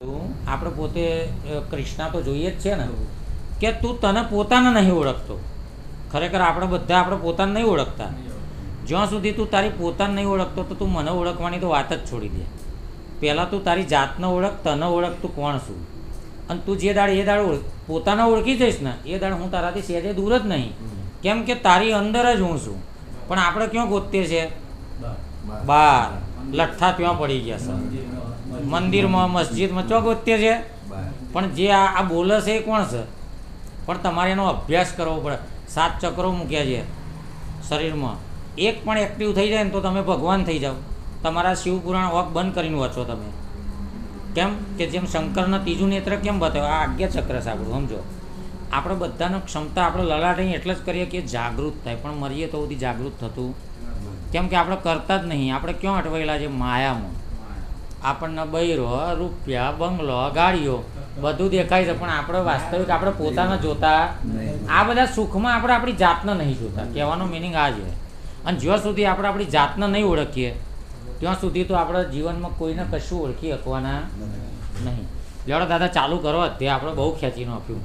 આપણે પોતે કૃષ્ણા તો જોઈએ જ છે ને કે તું તને પોતાને નહીં ઓળખતો. ખરેખર આપણે બધા આપણે પોતાને નહીં ઓળખતા. જ્યાં સુધી તું તારી પોતાને નહીં ઓળખતો તો તું મને ઓળખવાની તો વાત જ છોડી દે. પહેલાં તું તારી જાતને ઓળખ, તને ઓળખ, તું કોણ છું. અને તું જે દાડ એ દાડ પોતાને ઓળખી જઈશ ને એ દાડ હું તારાથી સહેજે દૂર જ નહીં. કેમ કે તારી અંદર જ હું છું. પણ આપણે ક્યાં ગોતીએ છીએ? બહાર લઠ્ઠા ત્યાં પડી ગયા છે, મંદિરમાં, મસ્જિદમાં ચો ગોત્ય છે. પણ જે આ બોલે છે એ કોણ છે? પણ તમારે એનો અભ્યાસ કરવો પડે. 7 ચક્રો મૂક્યા છે શરીરમાં, એક પણ એક્ટિવ થઈ જાય ને તો તમે ભગવાન થઈ જાઓ. તમારા શિવપુરાણ વોક બંધ કરીને વાંચો તમે. કેમ કે જેમ શંકરના ત્રીજું નેત્ર કેમ બતાવ્યું? આ આજ્ઞા ચક્ર છે આપણું. સમજો, આપણે બધાનો ક્ષમતા આપણે લલાટણી એટલે જ કરીએ કે જાગૃત થાય, પણ મરીએ તો સુધી જાગૃત થતું. કેમ કે આપણે કરતા જ નહીં. આપણે ક્યાં અટવાયેલા છે? માયામાં. આપણને બૈરો, રૂપિયા, બંગલો, ગાડીઓ બધું દેખાય છે, પણ આપણે વાસ્તવિક આપણે પોતાને જોતા. આ બધા સુખમાં આપણે આપણી જાતને નહીં જોતા. કહેવાનો મિનિંગ આ છે. અને જ્યાં સુધી આપણે આપણી જાતને નહીં ઓળખીએ ત્યાં સુધી તો આપણે જીવનમાં કોઈને કશું ઓળખી શકવાના નહીં. લેવડો દાદા ચાલુ કરો. તે આપણે બહુ ખેંચીને આપ્યું.